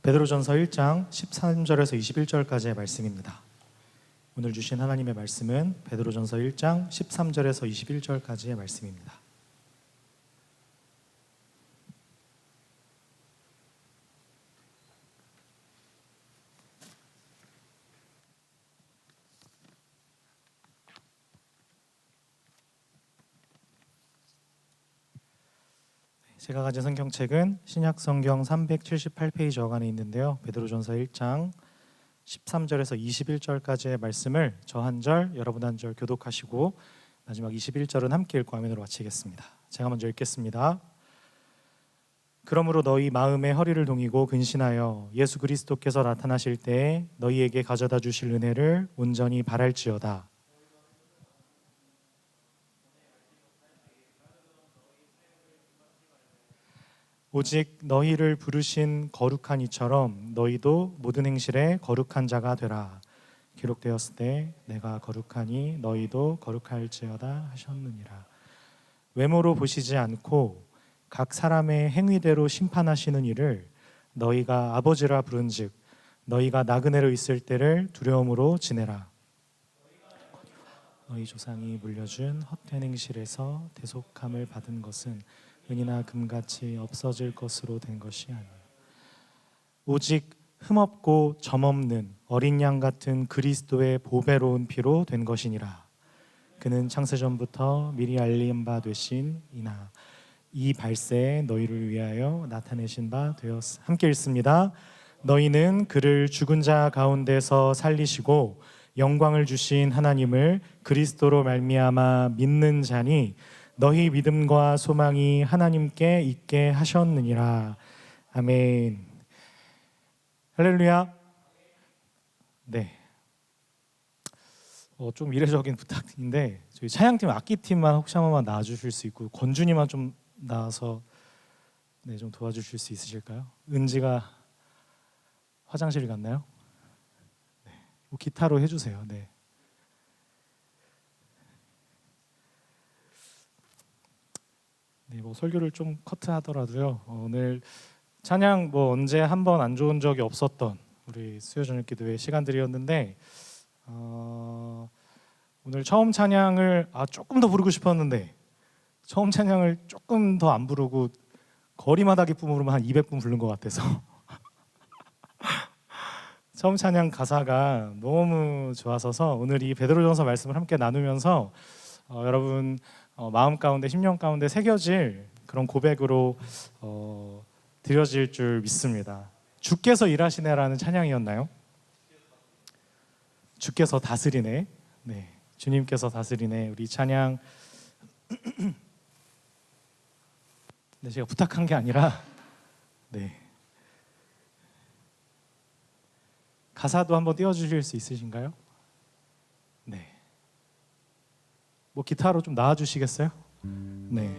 베드로전서 1장 13절에서 21절까지의 말씀입니다. 오늘 주신 하나님의 말씀은 베드로전서 1장 13절에서 21절까지의 말씀입니다. 제가 가진 성경책은 신약 성경 378페이지 어간에 있는데요. 베드로전서 1장 13절에서 21절까지의 말씀을 저 한 절, 여러분 한 절 교독하시고 마지막 21절은 함께 읽고 아멘으로 마치겠습니다. 제가 먼저 읽겠습니다. 그러므로 너희 마음의 허리를 동이고 근신하여 예수 그리스도께서 나타나실 때에 너희에게 가져다 주실 은혜를 온전히 바랄지어다. 오직 너희를 부르신 거룩한 이처럼 너희도 모든 행실에 거룩한 자가 되라. 기록되었을 때 내가 거룩하니 너희도 거룩할지어다 하셨느니라. 외모로 보시지 않고 각 사람의 행위대로 심판하시는 이를 너희가 아버지라 부른즉 너희가 나그네로 있을 때를 두려움으로 지내라. 너희 조상이 물려준 헛된 행실에서 대속함을 받은 것은 은이나 금같이 없어질 것으로 된 것이 아니요 오직 흠없고 점없는 어린 양 같은 그리스도의 보배로운 피로 된 것이니라. 그는 창세전부터 미리 알림 바 되신 이나 이 발세에 너희를 위하여 나타내신 바 되었으. 함께 읽습니다. 너희는 그를 죽은 자 가운데서 살리시고 영광을 주신 하나님을 그리스도로 말미암아 믿는 자니 너희 믿음과 소망이 하나님께 있게 하셨느니라. 아멘. 할렐루야. 네. 좀 이례적인 부탁인데 저희 찬양팀 악기팀만 혹시 한 번만 나와주실 수 있고 권준이만 좀 나와서 좀 도와주실 수 있으실까요? 은지가 화장실 갔나요? 네. 기타로 해주세요. 네. 네, 설교를 좀 커트하더라도요. 오늘 찬양 언제 한 번 안 좋은 적이 없었던 우리 수요 저녁 기도회 시간들이었는데 오늘 처음 찬양을 조금 더 부르고 싶었는데 처음 찬양을 조금 더 안 부르고 거리마다 기쁨으로만 한 200분 부른 것 같아서 처음 찬양 가사가 너무 좋아서서 오늘 이 베드로전서 말씀을 함께 나누면서 여러분 마음 가운데 심령 가운데 새겨질 그런 고백으로 드려질 줄 믿습니다. 주께서 일하시네라는 찬양이었나요? 주께서 다스리네. 네, 주님께서 다스리네. 우리 찬양 네, 제가 부탁한 게 아니라 네. 가사도 한번 띄워주실 수 있으신가요? 네. 기타로 좀 나와주시겠어요? 네.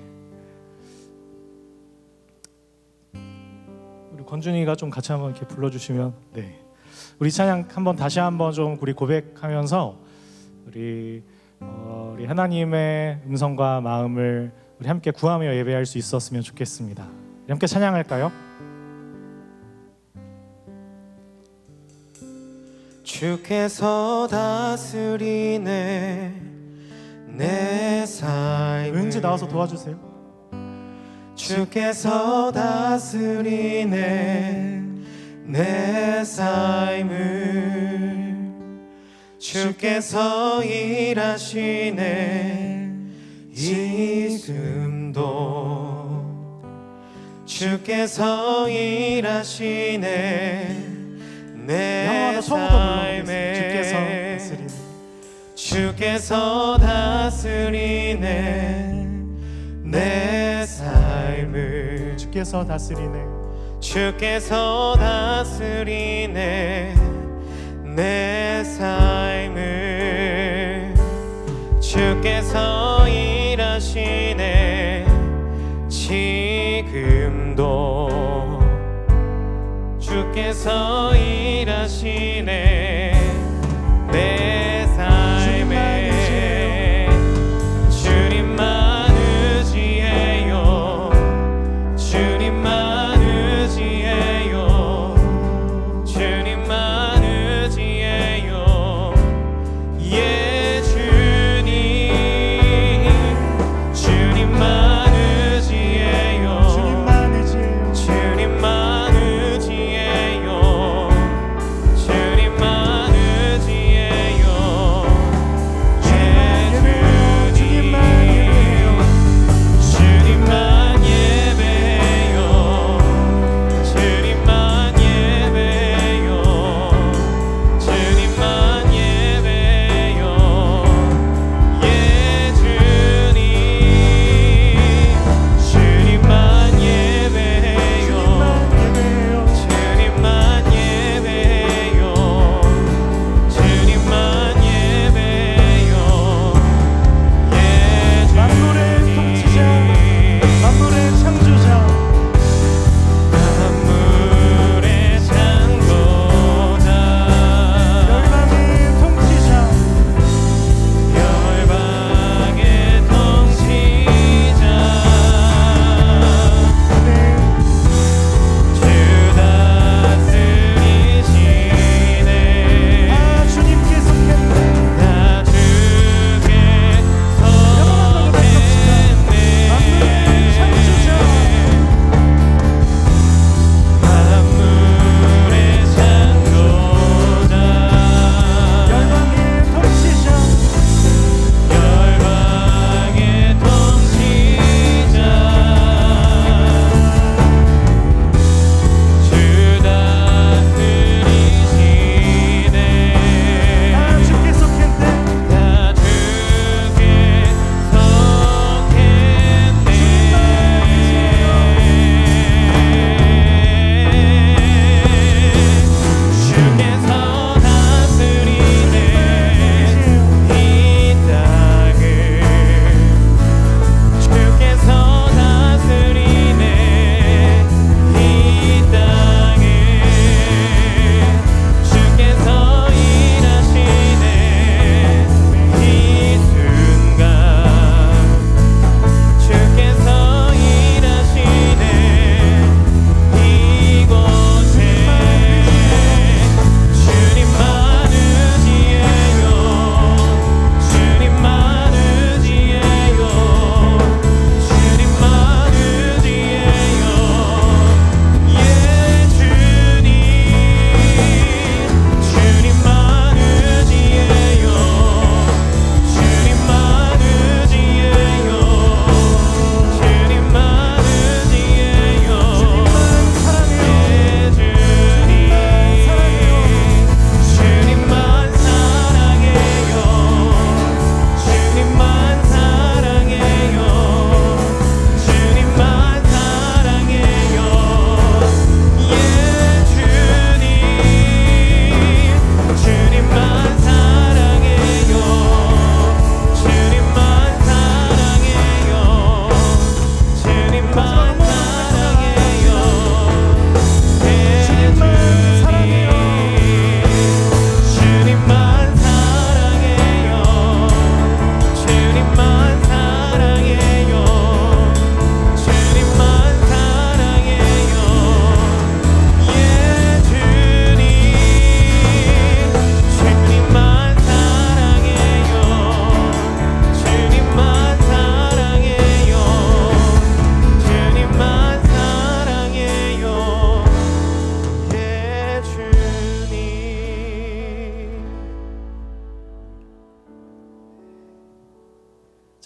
우리 권준이가 좀 같이 한번 이렇게 불러주시면 네. 우리 찬양 한번 다시 한번 좀 우리 고백하면서 우리 하나님의 음성과 마음을 우리 함께 구하며 예배할 수 있었으면 좋겠습니다. 우리 함께 찬양할까요? 주께서 다스리네 내 삶을. 은지 나와서 도와주세요. 주께서 다스리네 내 삶을. 주께서 일하시네 지금도. 주께서 일하시네 내 삶에. 주께서 다스리네 내 삶을. 주께서 다스리네. 주께서 다스리네 내 삶을. 주께서 일하시네 지금도. 주께서 일하시네 내 삶에. 주님만 의지해요. 주님만 의지해요.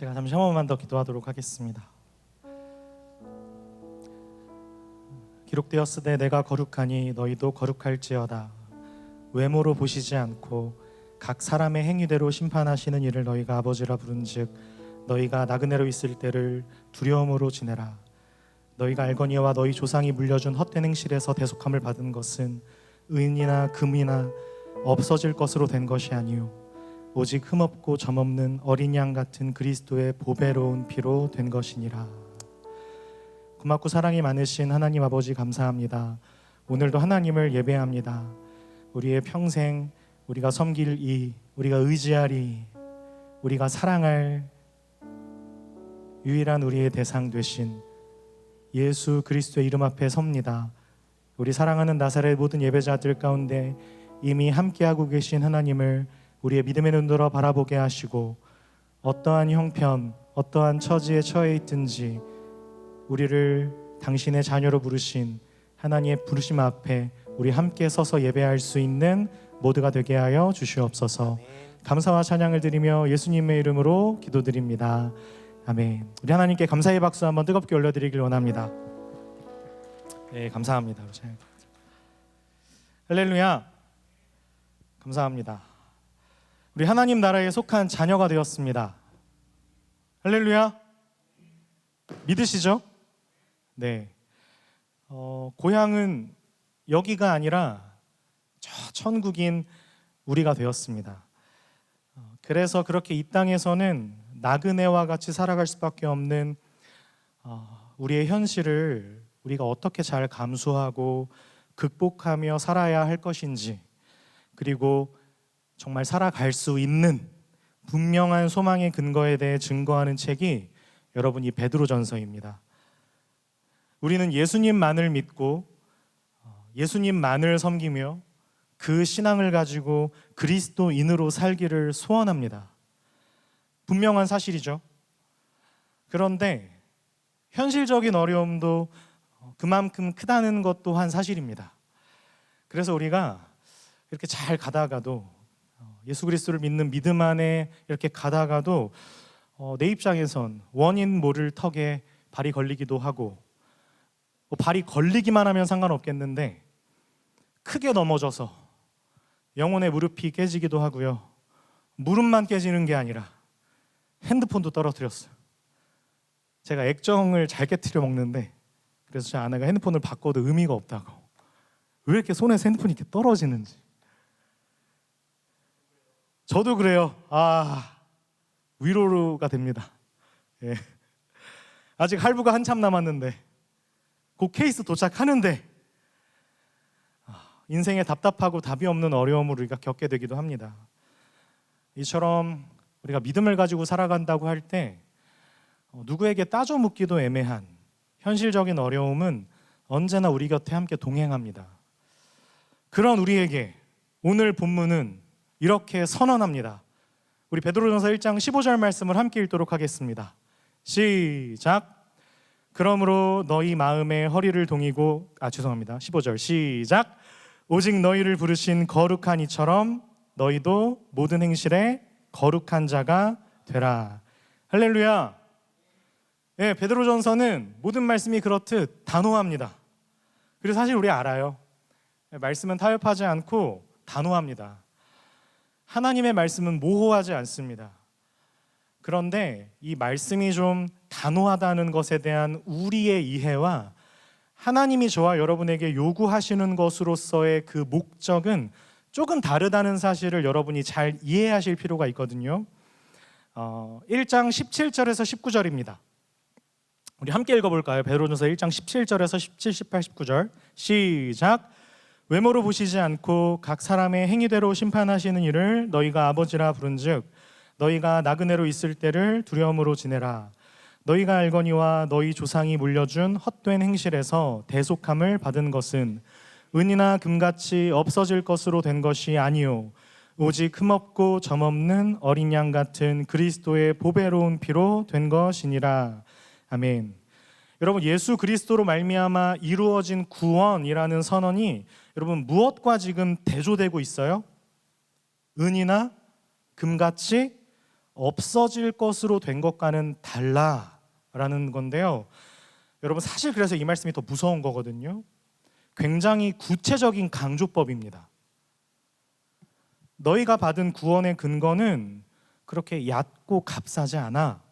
제가 잠시 한 번만 더 기도하도록 하겠습니다. 기록되었으되 내가 거룩하니 너희도 거룩할지어다. 외모로 보시지 않고 각 사람의 행위대로 심판하시는 이를 너희가 아버지라 부른즉 너희가 나그네로 있을 때를 두려움으로 지내라. 너희가 알거니와 너희 조상이 물려준 헛된 행실에서 대속함을 받은 것은 은이나 금이나 없어질 것으로 된 것이 아니요 오직 흠없고 점없는 어린 양 같은 그리스도의 보배로운 피로 된 것이니라. 고맙고 사랑이 많으신 하나님 아버지 감사합니다. 오늘도 하나님을 예배합니다. 우리의 평생 우리가 섬길 이, 우리가 의지할 이, 우리가 사랑할 유일한 우리의 대상 되신 예수 그리스도의 이름 앞에 섭니다. 우리 사랑하는 나사렛 모든 예배자들 가운데 이미 함께하고 계신 하나님을 우리의 믿음의 눈으로 바라보게 하시고 어떠한 형편, 어떠한 처지에 처해 있든지 우리를 당신의 자녀로 부르신 하나님의 부르심 앞에 우리 함께 서서 예배할 수 있는 모두가 되게 하여 주시옵소서. 감사와 찬양을 드리며 예수님의 이름으로 기도드립니다. 아멘. 우리 하나님께 감사의 박수 한번 뜨겁게 올려드리길 원합니다. 네, 감사합니다. 할렐루야. 감사합니다. 우리 하나님 나라에 속한 자녀가 되었습니다. 할렐루야. 믿으시죠? 네. 고향은 여기가 아니라 저 천국인 우리가 되었습니다. 그래서 그렇게 이 땅에서는 나그네와 같이 살아갈 수밖에 없는 우리의 현실을 우리가 어떻게 잘 감수하고 극복하며 살아야 할 것인지, 그리고 정말 살아갈 수 있는 분명한 소망의 근거에 대해 증거하는 책이 여러분 이 베드로전서입니다. 우리는 예수님만을 믿고 예수님만을 섬기며 그 신앙을 가지고 그리스도인으로 살기를 소원합니다. 분명한 사실이죠. 그런데 현실적인 어려움도 그만큼 크다는 것 또한 사실입니다. 그래서 우리가 이렇게 잘 가다가도 예수 그리스도를 믿는 믿음 안에 이렇게 가다가도 내 입장에선 원인 모를 턱에 발이 걸리기도 하고, 발이 걸리기만 하면 상관없겠는데 크게 넘어져서 영혼의 무릎이 깨지기도 하고요. 무릎만 깨지는 게 아니라 핸드폰도 떨어뜨렸어요. 제가 액정을 잘 깨트려 먹는데, 그래서 제 아내가 핸드폰을 바꿔도 의미가 없다고. 왜 이렇게 손에서 핸드폰이 이렇게 떨어지는지. 저도 그래요. 위로가 됩니다. 예. 아직 할부가 한참 남았는데 곧 케이스 도착하는데 인생에 답답하고 답이 없는 어려움을 우리가 겪게 되기도 합니다. 이처럼 우리가 믿음을 가지고 살아간다고 할 때 누구에게 따져 묻기도 애매한 현실적인 어려움은 언제나 우리 곁에 함께 동행합니다. 그런 우리에게 오늘 본문은 이렇게 선언합니다. 우리 베드로전서 1장 15절 말씀을 함께 읽도록 하겠습니다. 시작. 그러므로 너희 마음에 허리를 동이고 15절 시작. 오직 너희를 부르신 거룩한 이처럼 너희도 모든 행실에 거룩한 자가 되라. 할렐루야. 예, 베드로전서는 모든 말씀이 그렇듯 단호합니다. 그리고 사실 우리 알아요. 말씀은 타협하지 않고 단호합니다. 하나님의 말씀은 모호하지 않습니다. 그런데 이 말씀이 좀 단호하다는 것에 대한 우리의 이해와 하나님이 저와 여러분에게 요구하시는 것으로서의 그 목적은 조금 다르다는 사실을 여러분이 잘 이해하실 필요가 있거든요. 1장 17절에서 19절입니다. 우리 함께 읽어볼까요? 베드로전서 1장 17절에서 17, 18, 19절 시작. 외모로 보시지 않고 각 사람의 행위대로 심판하시는 이를 너희가 아버지라 부른즉 너희가 나그네로 있을 때를 두려움으로 지내라. 너희가 알거니와 너희 조상이 물려준 헛된 행실에서 대속함을 받은 것은 은이나 금같이 없어질 것으로 된 것이 아니요 오직 흠없고 점없는 어린 양 같은 그리스도의 보배로운 피로 된 것이니라. 아멘. 여러분, 예수 그리스도로 말미암아 이루어진 구원이라는 선언이 여러분 무엇과 지금 대조되고 있어요? 은이나 금같이 없어질 것으로 된 것과는 달라라는 건데요. 여러분 사실 그래서 이 말씀이 더 무서운 거거든요. 굉장히 구체적인 강조법입니다. 너희가 받은 구원의 근거는 그렇게 얕고 값싸지 않아.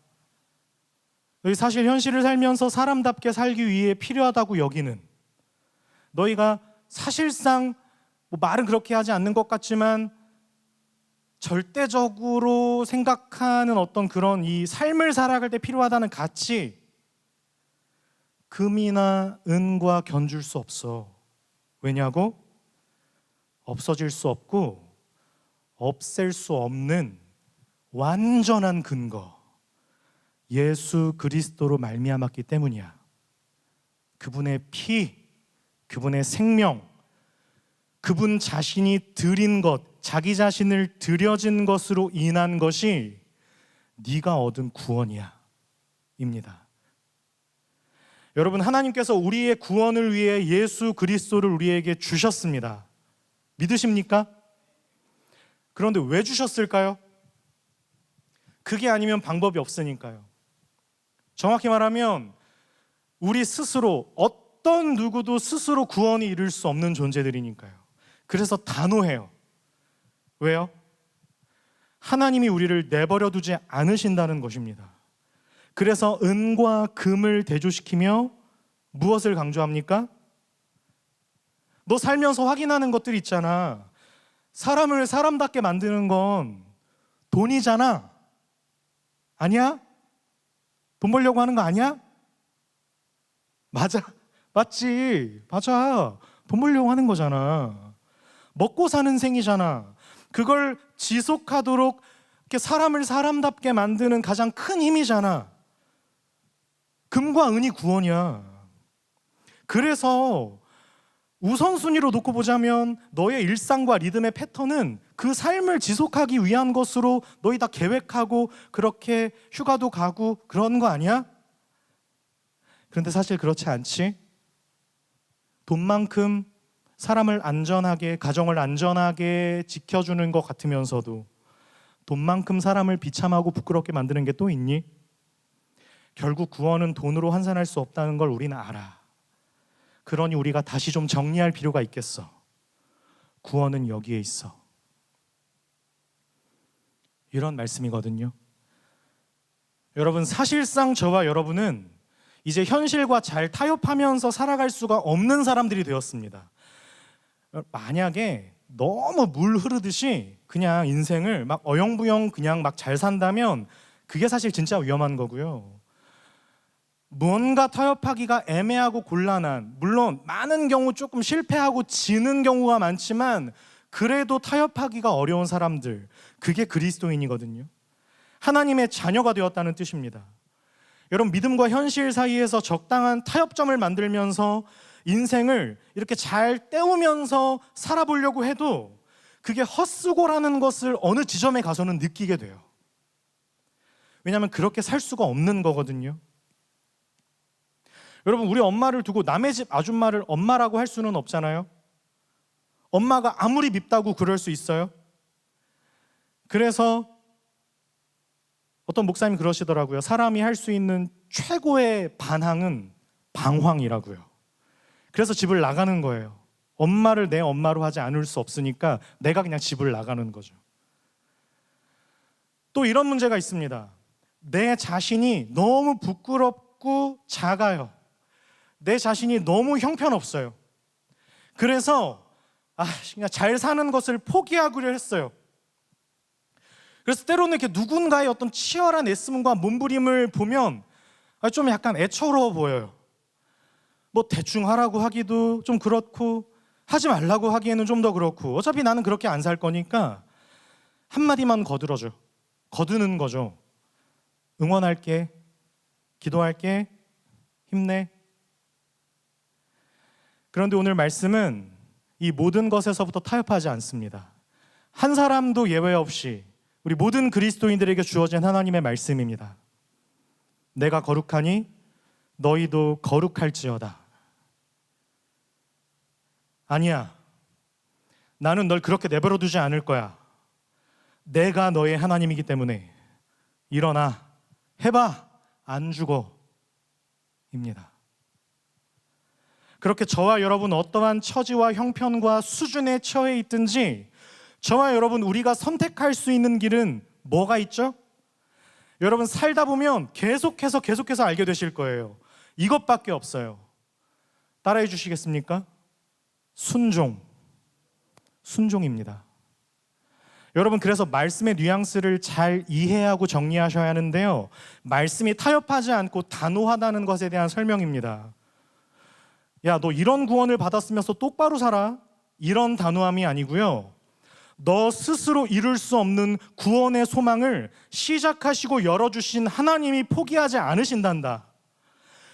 너희 사실 현실을 살면서 사람답게 살기 위해 필요하다고 여기는, 너희가 사실상 말은 그렇게 하지 않는 것 같지만 절대적으로 생각하는 어떤 그런 이 삶을 살아갈 때 필요하다는 가치, 금이나 은과 견줄 수 없어. 왜냐고? 없어질 수 없고 없앨 수 없는 완전한 근거, 예수 그리스도로 말미암았기 때문이야. 그분의 피, 그분의 생명, 그분 자신이 드린 것, 자기 자신을 드려진 것으로 인한 것이 네가 얻은 구원이야 입니다. 여러분, 하나님께서 우리의 구원을 위해 예수 그리스도를 우리에게 주셨습니다. 믿으십니까? 그런데 왜 주셨을까요? 그게 아니면 방법이 없으니까요. 정확히 말하면 우리 스스로, 어떤 누구도 스스로 구원이 이룰 수 없는 존재들이니까요. 그래서 단호해요. 왜요? 하나님이 우리를 내버려 두지 않으신다는 것입니다. 그래서 은과 금을 대조시키며 무엇을 강조합니까? 너 살면서 확인하는 것들 있잖아. 사람을 사람답게 만드는 건 돈이잖아. 아니야? 돈 벌려고 하는 거 아니야? 맞아. 맞지. 맞아. 돈 벌려고 하는 거잖아. 먹고 사는 생이잖아. 그걸 지속하도록 이렇게 사람을 사람답게 만드는 가장 큰 힘이잖아. 금과 은이 구원이야. 그래서 우선순위로 놓고 보자면 너의 일상과 리듬의 패턴은 그 삶을 지속하기 위한 것으로 너희 다 계획하고 그렇게 휴가도 가고 그런 거 아니야? 그런데 사실 그렇지 않지? 돈만큼 사람을 안전하게, 가정을 안전하게 지켜주는 것 같으면서도 돈만큼 사람을 비참하고 부끄럽게 만드는 게 또 있니? 결국 구원은 돈으로 환산할 수 없다는 걸 우리는 알아. 그러니 우리가 다시 좀 정리할 필요가 있겠어. 구원은 여기에 있어. 이런 말씀이거든요. 여러분, 사실상 저와 여러분은 이제 현실과 잘 타협하면서 살아갈 수가 없는 사람들이 되었습니다. 만약에 너무 물 흐르듯이 그냥 인생을 막 어영부영 그냥 막 잘 산다면 그게 사실 진짜 위험한 거고요. 뭔가 타협하기가 애매하고 곤란한, 물론 많은 경우 조금 실패하고 지는 경우가 많지만 그래도 타협하기가 어려운 사람들, 그게 그리스도인이거든요. 하나님의 자녀가 되었다는 뜻입니다. 여러분, 믿음과 현실 사이에서 적당한 타협점을 만들면서 인생을 이렇게 잘 때우면서 살아보려고 해도 그게 헛수고라는 것을 어느 지점에 가서는 느끼게 돼요. 왜냐하면 그렇게 살 수가 없는 거거든요. 여러분, 우리 엄마를 두고 남의 집 아줌마를 엄마라고 할 수는 없잖아요. 엄마가 아무리 밉다고 그럴 수 있어요. 그래서 어떤 목사님이 그러시더라고요. 사람이 할 수 있는 최고의 반항은 방황이라고요. 그래서 집을 나가는 거예요. 엄마를 내 엄마로 하지 않을 수 없으니까 내가 그냥 집을 나가는 거죠. 또 이런 문제가 있습니다. 내 자신이 너무 부끄럽고 작아요. 내 자신이 너무 형편없어요. 그래서 그냥 잘 사는 것을 포기하기로 했어요. 그래서 때로는 이렇게 누군가의 어떤 치열한 애씀과 몸부림을 보면 좀 약간 애처로워 보여요. 뭐 대충 하라고 하기도 좀 그렇고 하지 말라고 하기에는 좀 더 그렇고 어차피 나는 그렇게 안 살 거니까 한마디만 거들어줘. 거두는 거죠. 응원할게. 기도할게. 힘내. 그런데 오늘 말씀은 이 모든 것에서부터 타협하지 않습니다. 한 사람도 예외 없이 우리 모든 그리스도인들에게 주어진 하나님의 말씀입니다. 내가 거룩하니 너희도 거룩할지어다. 아니야. 나는 널 그렇게 내버려 두지 않을 거야. 내가 너의 하나님이기 때문에 일어나, 해봐, 안 죽어 입니다. 그렇게 저와 여러분 어떠한 처지와 형편과 수준에 처해 있든지 저와 여러분 우리가 선택할 수 있는 길은 뭐가 있죠? 여러분 살다 보면 계속해서 알게 되실 거예요. 이것밖에 없어요. 따라해 주시겠습니까? 순종입니다. 여러분 그래서 말씀의 뉘앙스를 잘 이해하고 정리하셔야 하는데요, 말씀이 타협하지 않고 단호하다는 것에 대한 설명입니다. 야, 너 이런 구원을 받았으면서 똑바로 살아, 이런 단호함이 아니고요, 너 스스로 이룰 수 없는 구원의 소망을 시작하시고 열어주신 하나님이 포기하지 않으신단다.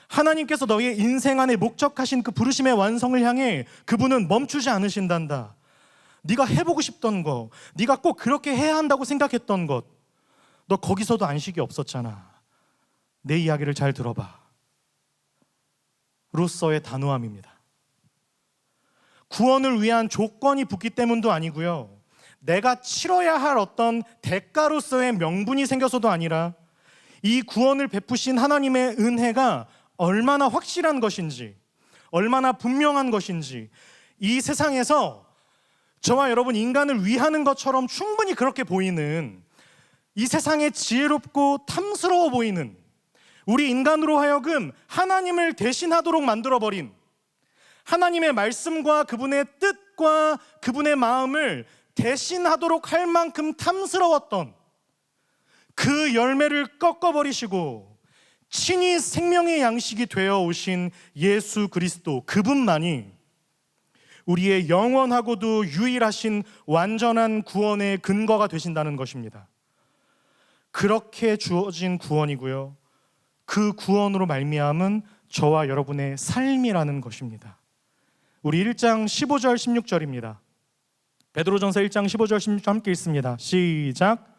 하나님께서 너의 인생 안에 목적하신 그 부르심의 완성을 향해 그분은 멈추지 않으신단다. 네가 해보고 싶던 거, 네가 꼭 그렇게 해야 한다고 생각했던 것, 너 거기서도 안식이 없었잖아. 내 이야기를 잘 들어봐. 로서의 단호함입니다. 구원을 위한 조건이 붙기 때문도 아니고요, 내가 치러야 할 어떤 대가로서의 명분이 생겨서도 아니라 이 구원을 베푸신 하나님의 은혜가 얼마나 확실한 것인지, 얼마나 분명한 것인지, 이 세상에서 저와 여러분 인간을 위하는 것처럼 충분히 그렇게 보이는, 이 세상에 지혜롭고 탐스러워 보이는, 우리 인간으로 하여금 하나님을 대신하도록 만들어버린, 하나님의 말씀과 그분의 뜻과 그분의 마음을 대신하도록 할 만큼 탐스러웠던 그 열매를 꺾어버리시고 친히 생명의 양식이 되어 오신 예수 그리스도, 그분만이 우리의 영원하고도 유일하신 완전한 구원의 근거가 되신다는 것입니다. 그렇게 주어진 구원이고요, 그 구원으로 말미암은 저와 여러분의 삶이라는 것입니다. 우리 1장 15절 16절입니다. 베드로전서 1장 15절 16절 함께 읽습니다. 시작.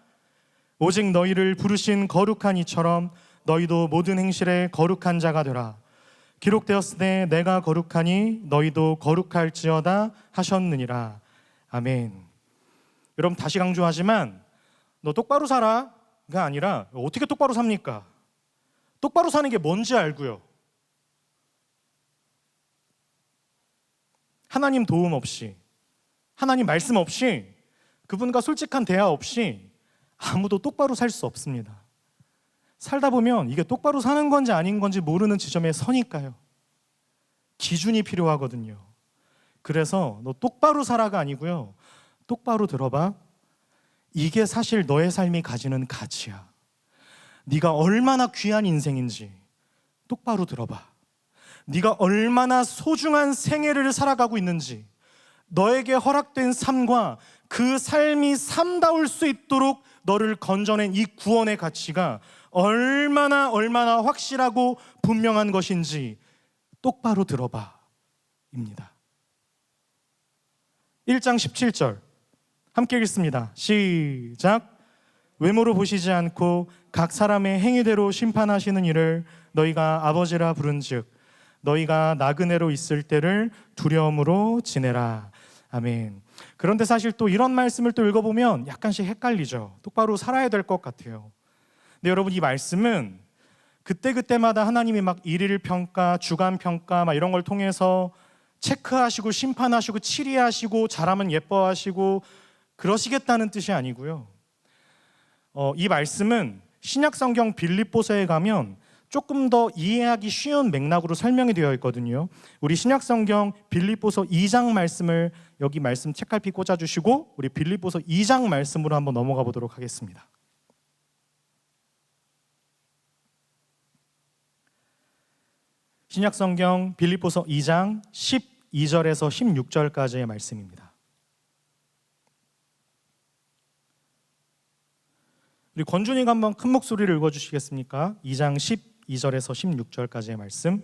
오직 너희를 부르신 거룩한 이처럼 너희도 모든 행실에 거룩한 자가 되라. 기록되었으되 내가 거룩하니 너희도 거룩할지어다 하셨느니라. 아멘. 여러분 다시 강조하지만 너 똑바로 살아가 아니라 어떻게 똑바로 삽니까? 똑바로 사는 게 뭔지 알고요, 하나님 도움 없이, 하나님 말씀 없이, 그분과 솔직한 대화 없이 아무도 똑바로 살 수 없습니다. 살다 보면 이게 똑바로 사는 건지 아닌 건지 모르는 지점에 서니까요. 기준이 필요하거든요. 그래서 너 똑바로 살아가 아니고요, 똑바로 들어봐. 이게 사실 너의 삶이 가지는 가치야. 네가 얼마나 귀한 인생인지 똑바로 들어봐. 네가 얼마나 소중한 생애를 살아가고 있는지, 너에게 허락된 삶과 그 삶이 삶다울 수 있도록 너를 건져낸 이 구원의 가치가 얼마나 확실하고 분명한 것인지 똑바로 들어봐 입니다. 1장 17절 함께 읽습니다. 시작. 외모로 보시지 않고 각 사람의 행위대로 심판하시는 이를 너희가 아버지라 부른즉 너희가 나그네로 있을 때를 두려움으로 지내라. 아멘. 그런데 사실 또 이런 말씀을 또 읽어보면 약간씩 헷갈리죠. 똑바로 살아야 될 것 같아요. 근데 여러분 이 말씀은 그때그때마다 하나님이 막 일일 평가, 주간 평가 막 이런 걸 통해서 체크하시고 심판하시고 치리하시고 잘하면 예뻐하시고 그러시겠다는 뜻이 아니고요. 이 말씀은 신약성경 빌립보서에 가면 조금 더 이해하기 쉬운 맥락으로 설명이 되어 있거든요. 우리 신약성경 빌립보서 2장 말씀을 여기 말씀 책갈피 꽂아주시고 우리 빌립보서 2장 말씀으로 한번 넘어가 보도록 하겠습니다. 신약성경 빌립보서 2장 12절에서 16절까지의 말씀입니다. 우리 권준이가 한번 큰 목소리를 읽어주시겠습니까? 2장 12절에서 16절까지의 말씀.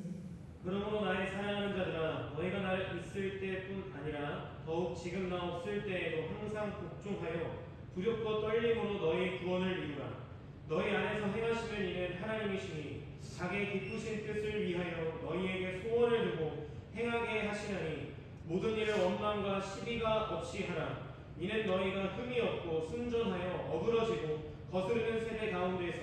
그러므로 나의 사랑하는 자들아, 너희가 나를 있을 때뿐 아니라 더욱 지금 나 없을 때에도 항상 복종하여 두렵고 떨림으로 너희 구원을 이루라. 너희 안에서 행하시는 이는 하나님이시니 자기의 기쁘신 뜻을 위하여 너희에게 소원을 두고 행하게 하시나니 모든 일을 원망과 시비가 없이 하라. 이는 너희가 흠이 없고 순전하여 어그러지고 거스르는 세대 가운데에서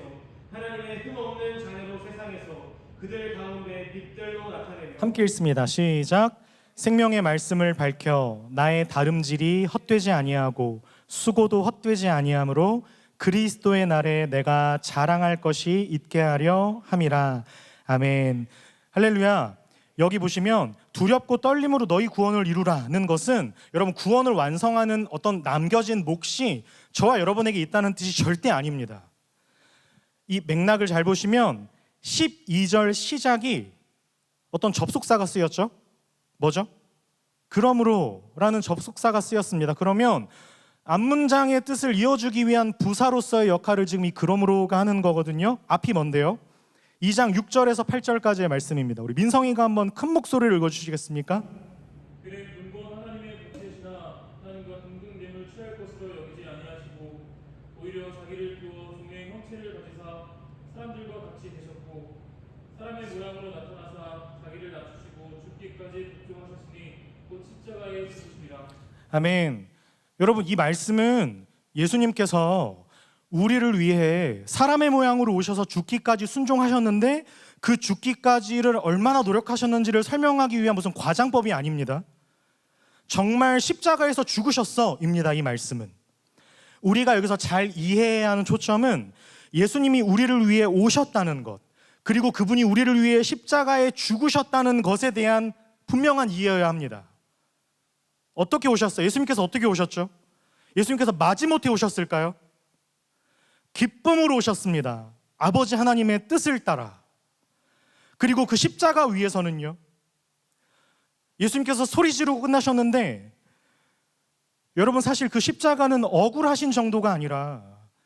하나님의 흠없는 자녀로 세상에서 그들 가운데 빛들로 나타내며 함께 읽습니다. 시작. 생명의 말씀을 밝혀 나의 다름질이 헛되지 아니하고 수고도 헛되지 아니하므로 그리스도의 날에 내가 자랑할 것이 있게 하려 함이라. 아멘. 할렐루야. 여기 보시면 두렵고 떨림으로 너희 구원을 이루라는 것은 여러분 구원을 완성하는 어떤 남겨진 몫이 저와 여러분에게 있다는 뜻이 절대 아닙니다. 이 맥락을 잘 보시면 12절 시작이 어떤 접속사가 쓰였죠? 뭐죠? 그러므로 라는 접속사가 쓰였습니다. 그러면 앞문장의 뜻을 이어주기 위한 부사로서의 역할을 지금 이 그러므로가 하는 거거든요. 앞이 뭔데요? 2장 6절에서 8절까지의 말씀입니다. 우리 민성이가 한번 큰 목소리를 읽어주시겠습니까? 그는 근본 하나님의 본체시나 하나님과 동등됨을 취할 것으로 여기지 아니하시고 오히려 자기를 비워 종의 형체를 가지사 사람들과 같이 되셨고 사람의 모양으로 나타나사 자기를 낮추시고 죽기까지 복종하셨으니 곧 십자가에 죽으심이라. 아멘. 여러분 이 말씀은 예수님께서 우리를 위해 사람의 모양으로 오셔서 죽기까지 순종하셨는데 그 죽기까지를 얼마나 노력하셨는지를 설명하기 위한 무슨 과장법이 아닙니다. 정말 십자가에서 죽으셨어입니다. 이 말씀은 우리가 여기서 잘 이해해야 하는 초점은 예수님이 우리를 위해 오셨다는 것, 그리고 그분이 우리를 위해 십자가에 죽으셨다는 것에 대한 분명한 이해여야 합니다. 어떻게 오셨어요? 예수님께서 어떻게 오셨죠? 예수님께서 마지못해 오셨을까요? 기쁨으로 오셨습니다. 아버지 하나님의 뜻을 따라. 그리고 그 십자가 위에서는요, 예수님께서 소리 지르고 끝나셨는데 여러분 사실 그 십자가는 억울하신 정도가 아니라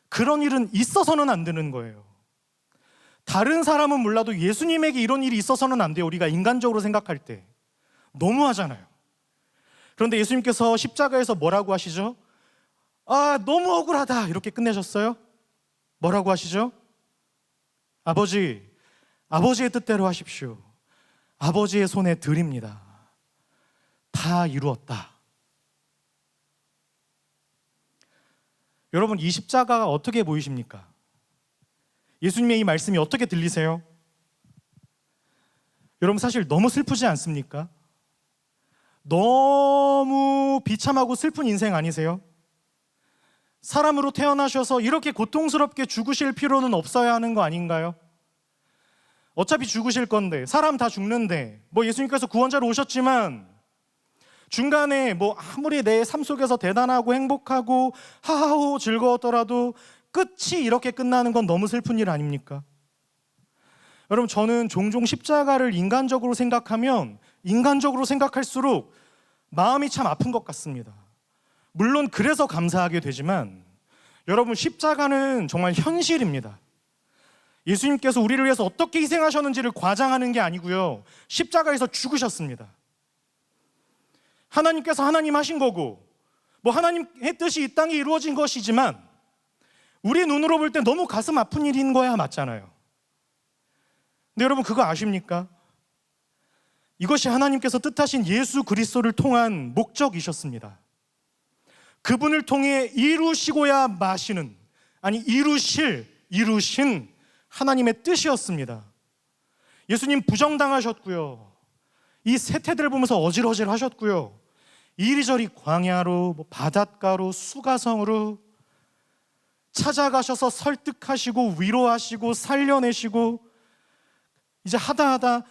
그런 일은 있어서는 안 되는 거예요. 다른 사람은 몰라도 예수님에게 이런 일이 있어서는 안 돼요. 우리가 인간적으로 생각할 때 너무하잖아요. 그런데 예수님께서 십자가에서 뭐라고 하시죠? 아, 너무 억울하다 이렇게 끝내셨어요. 뭐라고 하시죠? 아버지의 뜻대로 하십시오. 아버지의 손에 드립니다. 다 이루었다. 여러분 이 십자가가 어떻게 보이십니까? 예수님의 이 말씀이 어떻게 들리세요? 여러분 사실 너무 슬프지 않습니까? 너무 비참하고 슬픈 인생 아니세요? 사람으로 태어나셔서 이렇게 고통스럽게 죽으실 필요는 없어야 하는 거 아닌가요? 어차피 죽으실 건데, 사람 다 죽는데, 예수님께서 구원자로 오셨지만 중간에 아무리 내 삶 속에서 대단하고 행복하고 하하호 즐거웠더라도 끝이 이렇게 끝나는 건 너무 슬픈 일 아닙니까? 여러분 저는 종종 십자가를 인간적으로 생각하면 인간적으로 생각할수록 마음이 참 아픈 것 같습니다. 물론 그래서 감사하게 되지만 여러분 십자가는 정말 현실입니다. 예수님께서 우리를 위해서 어떻게 희생하셨는지를 과장하는 게 아니고요, 십자가에서 죽으셨습니다. 하나님께서 하나님 하신 거고 하나님의 뜻이 이 땅에 이루어진 것이지만 우리 눈으로 볼 때 너무 가슴 아픈 일인 거야 맞잖아요. 근데 여러분 그거 아십니까? 이것이 하나님께서 뜻하신 예수 그리스도를 통한 목적이셨습니다. 그분을 통해 이루시고야 마시는, 이루신 하나님의 뜻이었습니다. 예수님 부정당하셨고요, 이 세태들을 보면서 어질어질 하셨고요, 이리저리 광야로 바닷가로 수가성으로 찾아가셔서 설득하시고 위로하시고 살려내시고 이제 하다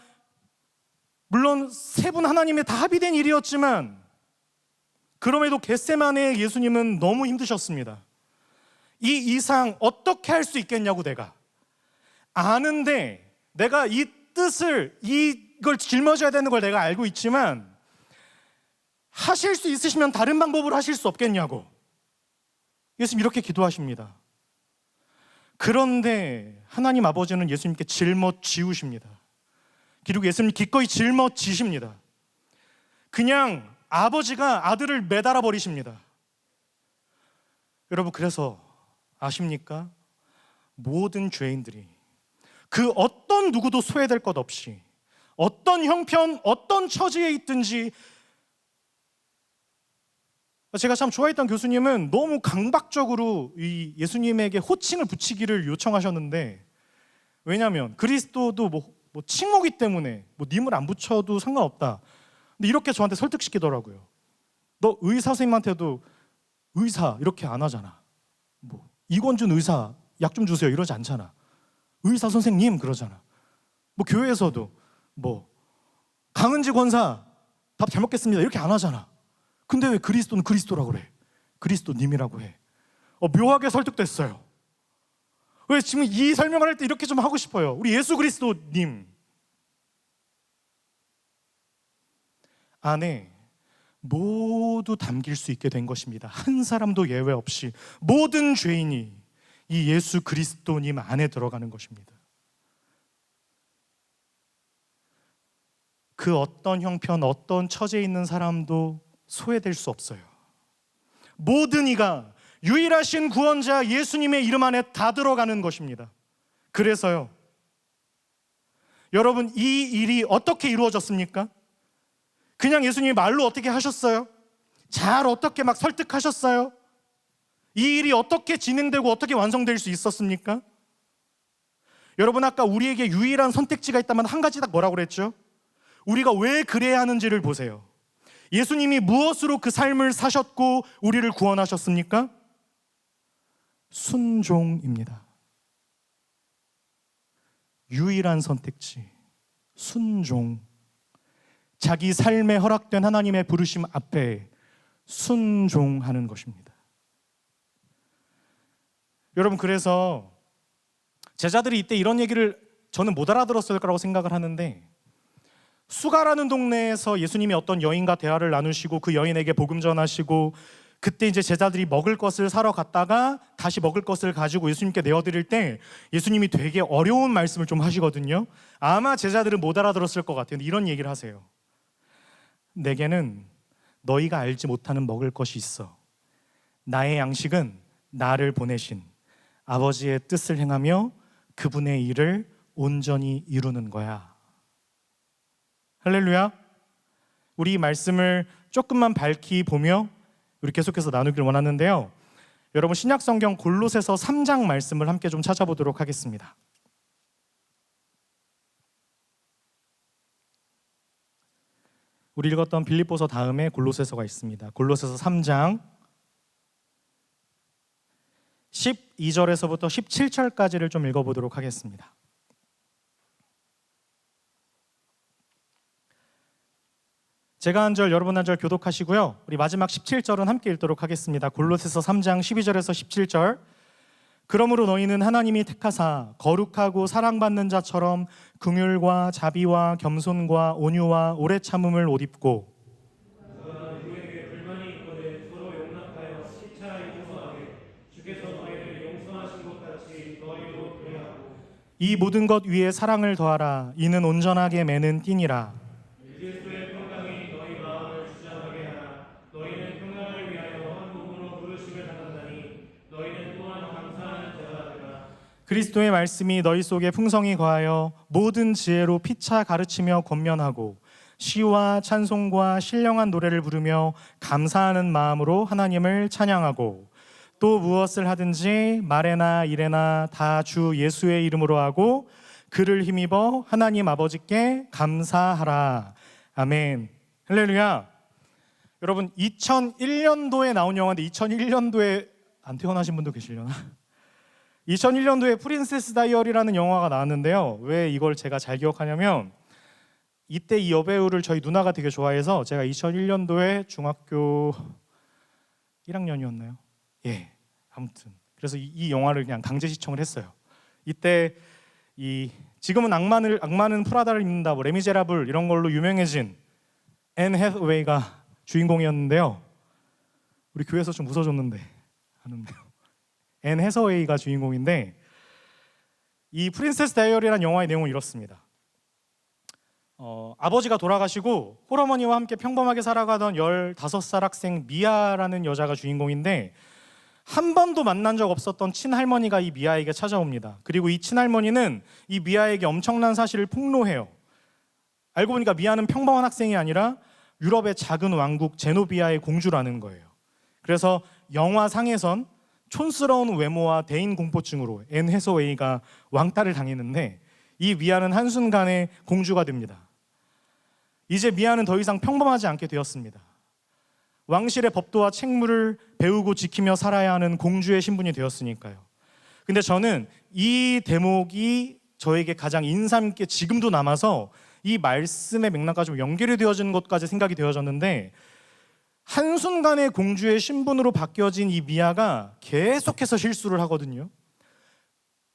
물론 세 분 하나님의 다 합의된 일이었지만 그럼에도 겟세마네의 예수님은 너무 힘드셨습니다. 이 이상 어떻게 할 수 있겠냐고, 내가 아는데, 내가 이 뜻을, 이걸 짊어져야 되는 걸 내가 알고 있지만 하실 수 있으시면 다른 방법으로 하실 수 없겠냐고 예수님 이렇게 기도하십니다. 그런데 하나님 아버지는 예수님께 짊어지우십니다. 그리고 예수님 기꺼이 짊어지십니다. 그냥 아버지가 아들을 매달아 버리십니다. 여러분 그래서 아십니까? 모든 죄인들이 그 어떤 누구도 소외될 것 없이 어떤 형편, 어떤 처지에 있든지 제가 참 좋아했던 교수님은 너무 강박적으로 이 예수님에게 호칭을 붙이기를 요청하셨는데, 왜냐하면 그리스도도 뭐 칭호기 때문에 뭐 님을 안 붙여도 상관없다. 근데 이렇게 저한테 설득시키더라고요. 너 의사 선생님한테도 의사 이렇게 안 하잖아. 뭐 이건준 의사 약 좀 주세요 이러지 않잖아. 의사 선생님 그러잖아. 뭐 교회에서도 뭐 강은지 권사 밥 잘 먹겠습니다 이렇게 안 하잖아. 근데 왜 그리스도는 그리스도라고 그래? 그리스도님이라고 해. 묘하게 설득됐어요. 왜 지금 이 설명을 할 때 이렇게 좀 하고 싶어요. 우리 예수 그리스도님 안에 모두 담길 수 있게 된 것입니다. 한 사람도 예외 없이 모든 죄인이 이 예수 그리스도님 안에 들어가는 것입니다. 그 어떤 형편, 어떤 처지에 있는 사람도 소외될 수 없어요. 모든 이가 유일하신 구원자 예수님의 이름 안에 다 들어가는 것입니다. 그래서요, 여러분, 이 일이 어떻게 이루어졌습니까? 그냥 예수님이 말로 어떻게 하셨어요? 잘 어떻게 막 설득하셨어요? 이 일이 어떻게 진행되고 어떻게 완성될 수 있었습니까? 여러분, 아까 우리에게 유일한 선택지가 있다면 한 가지 딱 뭐라고 그랬죠? 우리가 왜 그래야 하는지를 보세요. 예수님이 무엇으로 그 삶을 사셨고 우리를 구원하셨습니까? 순종입니다. 유일한 선택지, 순종. 자기 삶에 허락된 하나님의 부르심 앞에 순종하는 것입니다. 여러분, 그래서 제자들이 이때 이런 얘기를 저는 못 알아들었을 거라고 생각을 하는데, 수가라는 동네에서 예수님이 어떤 여인과 대화를 나누시고 그 여인에게 복음 전하시고, 그때 이제 제자들이 먹을 것을 사러 갔다가 다시 먹을 것을 가지고 예수님께 내어드릴 때 예수님이 되게 어려운 말씀을 좀 하시거든요. 아마 제자들은 못 알아들었을 것 같아요. 이런 얘기를 하세요. 내게는 너희가 알지 못하는 먹을 것이 있어. 나의 양식은 나를 보내신 아버지의 뜻을 행하며 그분의 일을 온전히 이루는 거야. 할렐루야. 우리 이 말씀을 조금만 밝히 보며 우리 계속해서 나누길 원하는데요, 여러분, 신약성경 골로새서 3장 말씀을 함께 좀 찾아보도록 하겠습니다. 우리 읽었던 빌립보서 다음에 골로새서가 있습니다. 골로새서 3장 12절에서부터 17절까지를 좀 읽어보도록 하겠습니다. 제가 한 절, 여러분 한 절 교독하시고요, 우리 마지막 17절은 함께 읽도록 하겠습니다. 골로새서 3장 12절에서 17절. 그러므로 너희는 하나님이 택하사 거룩하고 사랑받는 자처럼 긍휼과 자비와 겸손과 온유와 오래 참음을 옷 입고, 누구에게 불만이 있거든 서로 용납하여 시차히 용서하게 주께서 너희를 용서하신 것 같이 너희도 그리하고, 이 모든 것 위에 사랑을 더하라. 이는 온전하게 매는 띠니라. 그리스도의 평강이 너희 마음을 주장하게 하라. 너희는 평강을 위하여 한 몸으로 부르심을 받았나니 너희는 또한 감사하는 자가 되라. 그리스도의 말씀이 너희 속에 풍성히 거하여 모든 지혜로 피차 가르치며 권면하고 시와 찬송과 신령한 노래를 부르며 감사하는 마음으로 하나님을 찬양하고, 또 무엇을 하든지 말에나 일에나 다 주 예수의 이름으로 하고 그를 힘입어 하나님 아버지께 감사하라. 아멘. 할렐루야. 여러분, 2001년도에 나온 영화인데 2001년도에 안 태어나신 분도 계시려나? 2001년도에 프린세스 다이어리라는 영화가 나왔는데요, 왜 이걸 제가 잘 기억하냐면 이때 이 여배우를 저희 누나가 되게 좋아해서 제가 2001년도에 중학교 1학년이었나요? 예, 아무튼 그래서 이 영화를 그냥 강제 시청을 했어요. 이때 이 지금은 악마는 프라다를 입는다, 뭐 레미제라블 이런 걸로 유명해진 앤 해서웨이가 주인공이었는데요, 우리 교회에서 좀 웃어줬는데 아는데요. 앤 해서웨이가 주인공인데, 이 프린세스 다이어리라는 영화의 내용은 이렇습니다. 아버지가 돌아가시고 홀어머니와 함께 평범하게 살아가던 15살 학생 미아라는 여자가 주인공인데, 한 번도 만난 적 없었던 친할머니가 이 미아에게 찾아옵니다. 그리고 이 친할머니는 이 미아에게 엄청난 사실을 폭로해요. 알고 보니까 미아는 평범한 학생이 아니라 유럽의 작은 왕국 제노비아의 공주라는 거예요. 그래서 영화상에선 촌스러운 외모와 대인 공포증으로 앤 해서웨이가 왕따를 당했는데 이 미아는 한순간에 공주가 됩니다. 이제 미아는 더 이상 평범하지 않게 되었습니다. 왕실의 법도와 책무를 배우고 지키며 살아야 하는 공주의 신분이 되었으니까요. 근데 저는 이 대목이 저에게 가장 인상 있게 지금도 남아서 이 말씀의 맥락과 좀 연결이 되어지는 것까지 생각이 되어졌는데, 한순간에 공주의 신분으로 바뀌어진 이 미아가 계속해서 실수를 하거든요.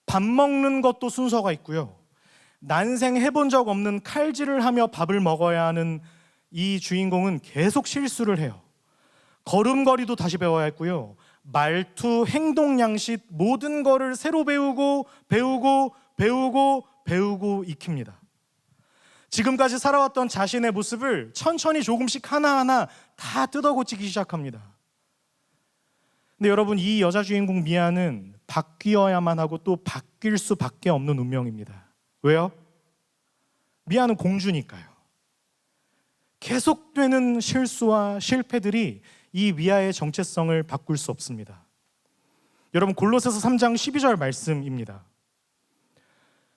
밥 먹는 것도 순서가 있고요. 난생 해본 적 없는 칼질을 하며 밥을 먹어야 하는 이 주인공은 계속 실수를 해요. 걸음걸이도 다시 배워야 했고요. 말투, 행동 양식 모든 거를 새로 배우고 익힙니다. 지금까지 살아왔던 자신의 모습을 천천히 조금씩 하나하나 다 뜯어고치기 시작합니다. 근데 여러분, 이 여자 주인공 미아는 바뀌어야만 하고 또 바뀔 수밖에 없는 운명입니다. 왜요? 미아는 공주니까요. 계속되는 실수와 실패들이 이 미아의 정체성을 바꿀 수 없습니다. 여러분, 골로새서 3장 12절 말씀입니다.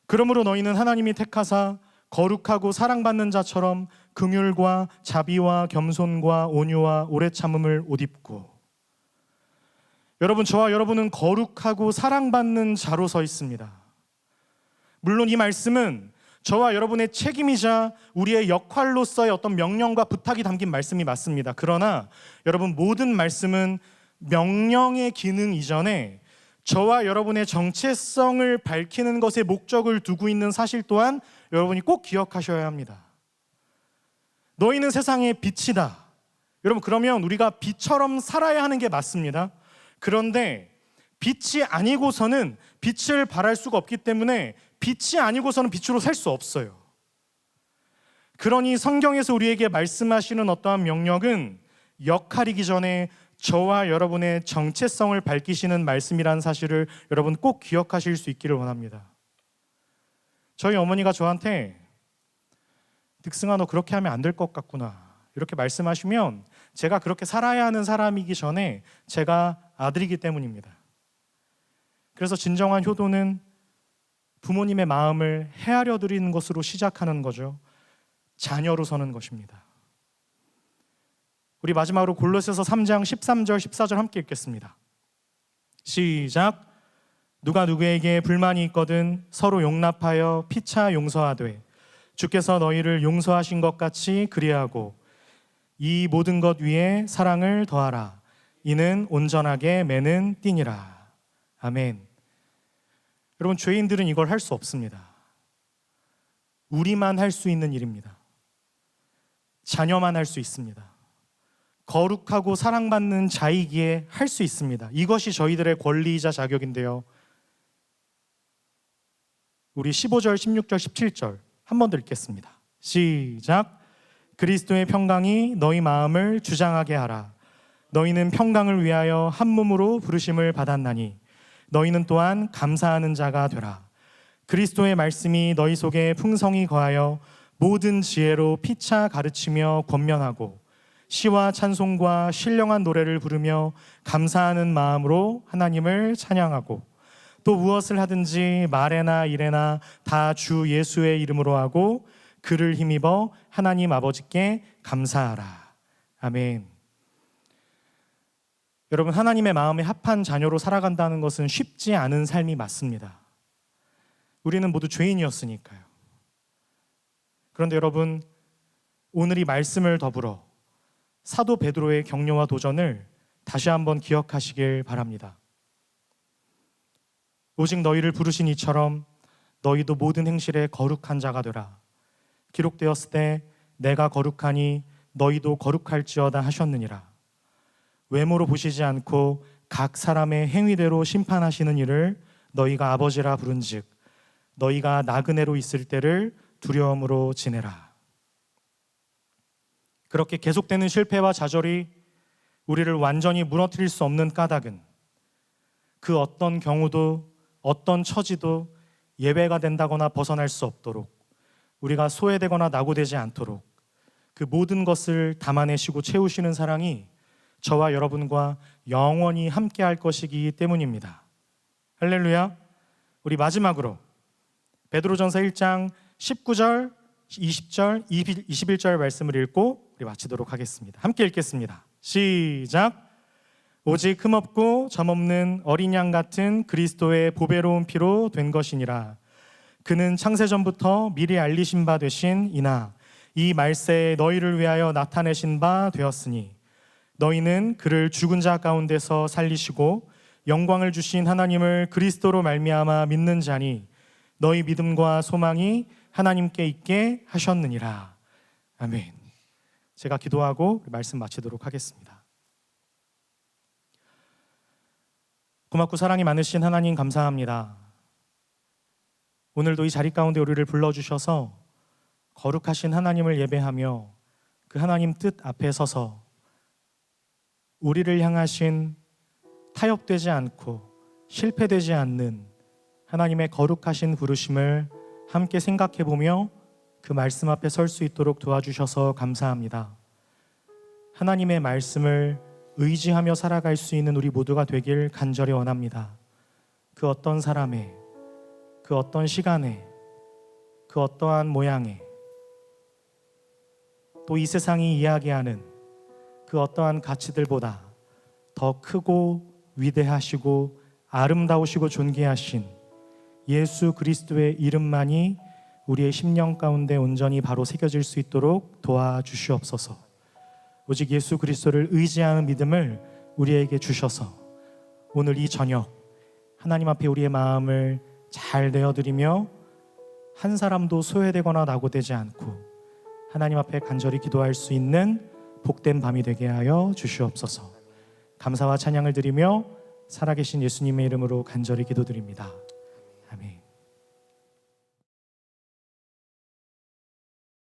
그러므로 너희는 하나님이 택하사 거룩하고 사랑받는 자처럼 긍휼과 자비와 겸손과 온유와 오래 참음을 옷 입고. 여러분, 저와 여러분은 거룩하고 사랑받는 자로 서 있습니다. 물론 이 말씀은 저와 여러분의 책임이자 우리의 역할로서의 어떤 명령과 부탁이 담긴 말씀이 맞습니다. 그러나 여러분, 모든 말씀은 명령의 기능 이전에 저와 여러분의 정체성을 밝히는 것에 목적을 두고 있는 사실 또한 여러분이 꼭 기억하셔야 합니다. 너희는 세상의 빛이다. 여러분, 그러면 우리가 빛처럼 살아야 하는 게 맞습니다. 그런데 빛이 아니고서는 빛을 발할 수가 없기 때문에 빛이 아니고서는 빛으로 살 수 없어요. 그러니 성경에서 우리에게 말씀하시는 어떠한 명령은 역할이기 전에 저와 여러분의 정체성을 밝히시는 말씀이라는 사실을 여러분 꼭 기억하실 수 있기를 원합니다. 저희 어머니가 저한테 득승아, 너 그렇게 하면 안 될 것 같구나 이렇게 말씀하시면 제가 그렇게 살아야 하는 사람이기 전에 제가 아들이기 때문입니다. 그래서 진정한 효도는 부모님의 마음을 헤아려 드리는 것으로 시작하는 거죠. 자녀로 서는 것입니다. 우리 마지막으로 골로새서 3장 13절 14절 함께 읽겠습니다. 시작. 누가 누구에게 불만이 있거든 서로 용납하여 피차 용서하되 주께서 너희를 용서하신 것 같이 그리하고 이 모든 것 위에 사랑을 더하라. 이는 온전하게 매는 띠니라. 아멘. 여러분, 죄인들은 이걸 할 수 없습니다. 우리만 할 수 있는 일입니다. 자녀만 할 수 있습니다. 거룩하고 사랑받는 자이기에 할 수 있습니다. 이것이 저희들의 권리이자 자격인데요. 우리 15절, 16절, 17절 한 번 더 읽겠습니다. 시작. 그리스도의 평강이 너희 마음을 주장하게 하라. 너희는 평강을 위하여 한 몸으로 부르심을 받았나니 너희는 또한 감사하는 자가 되라. 그리스도의 말씀이 너희 속에 풍성히 거하여 모든 지혜로 피차 가르치며 권면하고 시와 찬송과 신령한 노래를 부르며 감사하는 마음으로 하나님을 찬양하고 또 무엇을 하든지 말에나 일에나 다 주 예수의 이름으로 하고 그를 힘입어 하나님 아버지께 감사하라. 아멘. 여러분, 하나님의 마음에 합한 자녀로 살아간다는 것은 쉽지 않은 삶이 맞습니다. 우리는 모두 죄인이었으니까요. 그런데 여러분, 오늘 이 말씀을 더불어 사도 베드로의 격려와 도전을 다시 한번 기억하시길 바랍니다. 오직 너희를 부르신 이처럼 너희도 모든 행실에 거룩한 자가 되라. 기록되었을 때 내가 거룩하니 너희도 거룩할지어다 하셨느니라. 외모로 보시지 않고 각 사람의 행위대로 심판하시는 이를 너희가 아버지라 부른즉 너희가 나그네로 있을 때를 두려움으로 지내라. 그렇게 계속되는 실패와 좌절이 우리를 완전히 무너뜨릴 수 없는 까닭은 그 어떤 경우도 어떤 처지도 예외가 된다거나 벗어날 수 없도록 우리가 소외되거나 낙오되지 않도록 그 모든 것을 담아내시고 채우시는 사랑이 저와 여러분과 영원히 함께할 것이기 때문입니다. 할렐루야. 우리 마지막으로 베드로전서 1장 19절, 20절, 21절 말씀을 읽고 우리 마치도록 하겠습니다. 함께 읽겠습니다. 시작. 오직 흠없고 점없는 어린 양 같은 그리스도의 보배로운 피로 된 것이니라. 그는 창세전부터 미리 알리신 바 되신 이나 이 말세에 너희를 위하여 나타내신 바 되었으니 너희는 그를 죽은 자 가운데서 살리시고 영광을 주신 하나님을 그리스도로 말미암아 믿는 자니 너희 믿음과 소망이 하나님께 있게 하셨느니라. 아멘. 제가 기도하고 말씀 마치도록 하겠습니다. 고맙고 사랑이 많으신 하나님 감사합니다. 오늘도 이 자리 가운데 우리를 불러주셔서 거룩하신 하나님을 예배하며 그 하나님 뜻 앞에 서서 우리를 향하신 타협되지 않고 실패되지 않는 하나님의 거룩하신 부르심을 함께 생각해보며 그 말씀 앞에 설 수 있도록 도와주셔서 감사합니다. 하나님의 말씀을 의지하며 살아갈 수 있는 우리 모두가 되길 간절히 원합니다. 그 어떤 사람의, 그 어떤 시간에, 그 어떠한 모양에, 또 이 세상이 이야기하는 그 어떠한 가치들보다 더 크고 위대하시고 아름다우시고 존귀하신 예수 그리스도의 이름만이 우리의 심령 가운데 온전히 바로 새겨질 수 있도록 도와주시옵소서. 오직 예수 그리스도를 의지하는 믿음을 우리에게 주셔서 오늘 이 저녁 하나님 앞에 우리의 마음을 잘 내어드리며 한 사람도 소외되거나 낙오되지 않고 하나님 앞에 간절히 기도할 수 있는 복된 밤이 되게 하여 주시옵소서. 감사와 찬양을 드리며 살아계신 예수님의 이름으로 간절히 기도드립니다. 아멘.